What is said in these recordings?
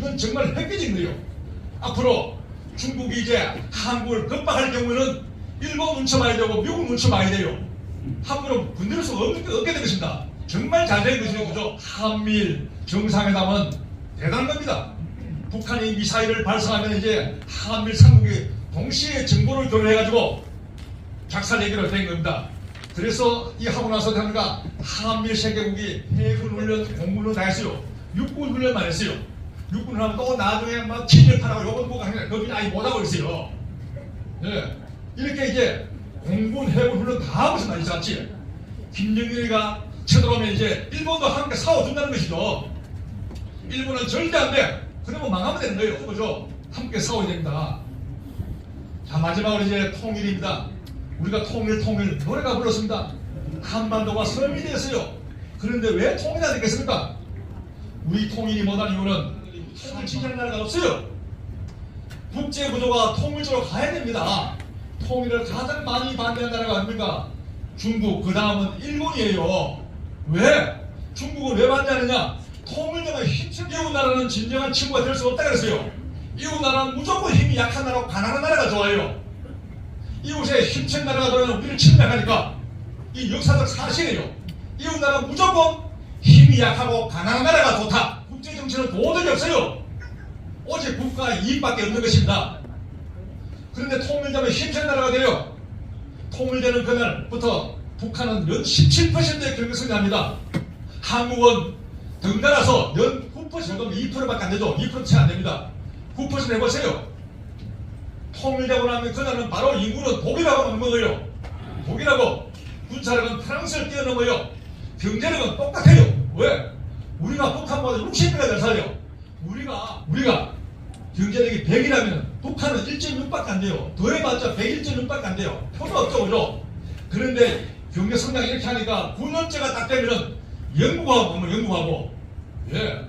이건 정말 획기적인 거예요. 앞으로 중국이 이제 한국을 겁박할 경우에는 일본 뭉쳐봐야 되고 미국 뭉쳐봐야 돼요. 함부로 건드릴 수가 없게 된 것입니다. 정말 잘 된 것이죠. 그죠? 한미일 정상회담은 대단한 겁니다. 북한이 미사일을 발사하면 이제 한미일 3국이 동시에 정보를 교류해가지고 작살 얘기로 된 겁니다. 그래서 이 하고 나서 하니까 한미일 세계국이 해군 훈련, 공군을 다 했어요. 육군 훈련만 했어요. 육군 하면 또 나중에 막 친일파라고 요건 뭐가 아니라 거기 아예 못하고 있어요. 예. 이렇게 이제 공군, 해군 훈련 다 하고 있습니다. 이 자체. 김정일이가 쳐들어오면 이제 일본도 함께 싸워준다는 것이죠. 일본은 절대 안 돼. 그러면 망하면 되는 거예요. 그죠? 함께 싸워야 됩니다. 자, 마지막으로 이제 통일입니다. 우리가 통일 노래가 불렀습니다. 한반도가 섬이 됐어요. 그런데 왜 통일이 안 되겠습니까? 우리 통일이 못한 이유는 통일 지지하는 나라가 없어요. 국제 구조가 통일적으로 가야 됩니다. 통일을 가장 많이 반대하는 나라가 아닙니까? 중국, 그 다음은 일본이에요. 왜? 중국은 왜 반대하느냐? 통일되면 힘센 이웃 나라는 진정한 친구가 될 수 없다 그랬어요. 이웃 나라는 무조건 힘이 약한 나라고 가난한 나라가 좋아요. 이웃에 힘센 나라가 들어오면 우리를 침략하니까 이 역사적 사실이에요. 이웃 나라는 무조건 힘이 약하고 가난한 나라가 좋다. 국제 정치는 도덕이 없어요. 오직 국가 이익밖에 없는 것입니다. 그런데 통일되면 힘센 나라가 돼요. 통일되는 그날부터 북한은 연 17%의 경제성이 납니다. 한국은 덩달아서 연 9% 정도 2%밖에 안 되죠. 2% 채 안 됩니다. 9% 해보세요. 통일되고 나면 그날은 바로 인구는 독일하고 넘어가요. 독일하고 군사력은 프랑스를 뛰어넘어요. 경제력은 똑같아요. 왜? 우리가 북한보다 60배가 잘 살아요. 우리가 경제력이 100이라면 북한은 1.6밖에 안 돼요. 더해봤자 101.6밖에 안 돼요. 표가 없죠. 그죠? 그런데 경제 성장 이렇게 하니까 9년째가 딱 되면은 영국하고 예.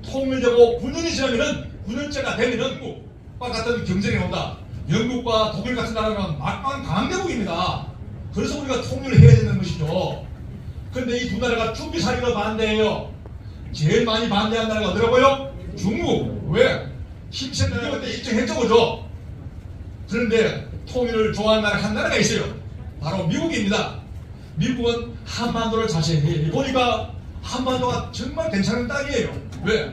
통일되고 9년이 지나면은 9년째가 되면은 영국과 같은 경쟁이 온다. 영국과 독일 같은 나라는 막강 강대국입니다. 그래서 우리가 통일을 해야 되는 것이죠. 그런데 이 두 나라가 중기사기로 반대해요. 제일 많이 반대한 나라가 어디라고요? 중국. 왜? 힘센 나라가 그때 입증했죠. 그죠? 그런데 통일을 좋아하는 나라 한 나라가 있어요. 바로 미국입니다. 미국은 한반도를 자세히 보니까 한반도가 정말 괜찮은 땅이에요. 왜?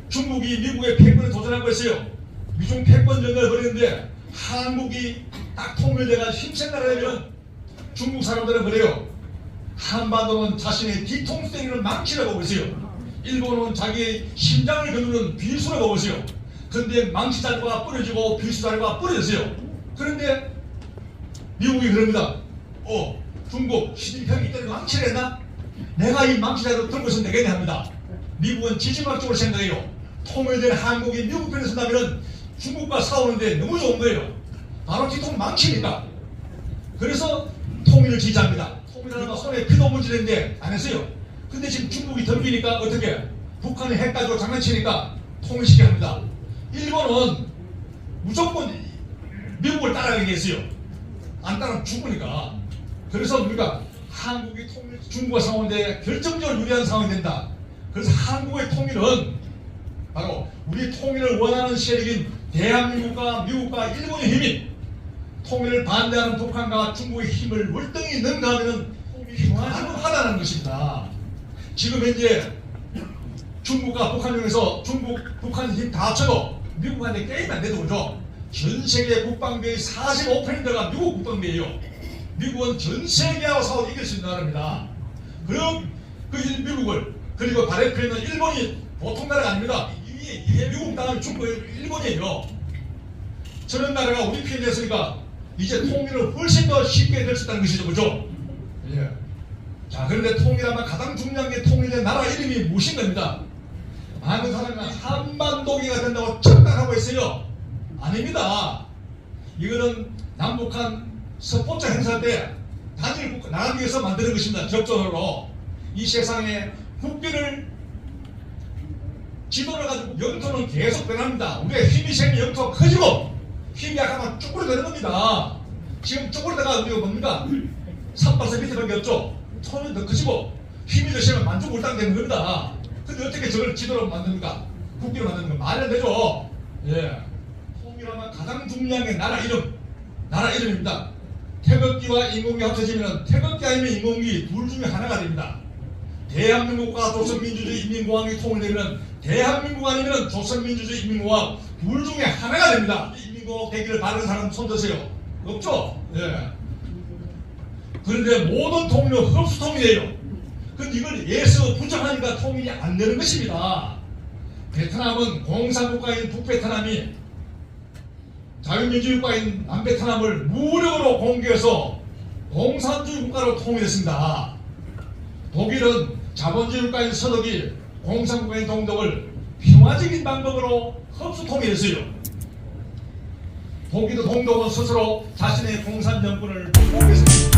중국이 미국의 패권에 도전하고 있어요. 미중 패권 전쟁을 벌이는데 한국이 딱 통일돼가 힘센 나라라면 중국 사람들은 그래요. 한반도는 자신의 뒤통수를 망치라고 보고 있어요. 일본은 자기의 심장을 거두는 비수라고 보고 있어요. 그런데 망치자루가 뿌려지고 비수자루가 뿌려졌어요. 그런데 미국이 그럽니다. 중국 시진핑이 이때는 망치를 했나? 내가 이 망치자루 들고 있으면 되겠네 합니다. 미국은 지지막적으로 생각해요. 통일된 한국이 미국 편에 선다면 중국과 싸우는데 너무 좋은 거예요. 바로 뒤통 망치니까. 그래서 통일을 지지합니다. 통일하다가 손에 피도 문지르는데 안 했어요. 근데 지금 중국이 덤비니까 어떻게? 북한이 핵 가지고 장난치니까 통일시켜야 합니다. 일본은 무조건 미국을 따라가게 했어요. 안 따라가면 죽으니까. 그래서 우리가 한국이 통일, 중국과 싸우는데 결정적으로 유리한 상황이 된다. 그래서 한국의 통일은 바로 우리 통일을 원하는 세력인 대한민국과 미국과 일본의 힘이 통일을 반대하는 북한과 중국의 힘을 월등히 능가하면 통일이 가능하다는 것입니다. 지금 현재 중국과 북한 중에서 북한 힘 다 합쳐도 미국한테 게임 안 돼도 그죠? 전 세계 국방비의 45%가 미국 국방비예요. 미국은 전 세계하고 싸워 이길 수 있는 나라입니다. 그럼 그 미국을 그리고 바레프에 있는 일본이 보통 나라가 아닙니다. 이게 미국 다음에 중국 일본이에요. 저런 나라가 우리 편에 됐으니까 이제 통일을 훨씬 더 쉽게 될 수 있다는 것이죠. 그죠? 예. 자, 그런데 통일하면 가장 중요한 게 통일된 나라 이름이 무엇인 겁니다. 많은 사람이 한반도기가 된다고 착각하고 있어요. 아닙니다. 이거는 남북한 스포츠 행사 때 단일 나라를 위해서 만드는 것입니다. 적절로 이 세상에 국기를 지도를 가지고 영토는 계속 변합니다. 우리의 힘이 세면 영토가 커지고 힘이 약하면 쭈그러드는 겁니다. 지금 쭈그러다가 우리가 뭡니까? 3% 밑에밖에 없죠. 토는 더 커지고 힘이 더 세면 만족울당 되는 겁니다. 근데 어떻게 저걸 지도로 만듭니까? 국기를 만드는 건 말이 안 되죠. 예. 통일하면 가장 중요한 게 나라 이름입니다. 태극기와 인공기 합쳐지면 태극기 아니면 인공기 둘 중에 하나가 됩니다. 대한민국과 조선민주주의 인민공화국이 통일되면 대한민국 아니면 조선민주주의 인민공화국 둘 중에 하나가 됩니다. 인민공화국 되기를 바라는 사람 손드세요. 없죠? 예. 그런데 모든 통일은 흡수통일이에요. 근데 이걸 예서 부정하니까 통일이 안 되는 것입니다. 베트남은 공산국가인 북베트남이 자유민주국가인 남베트남을 무력으로 공격해서 공산주의 국가로 통일했습니다. 독일은 자본주의 국가인 서독이 공산국가인 동독을 평화적인 방법으로 흡수 통일했어요. 독일도 동독은 스스로 자신의 공산정권을 복구했습니다.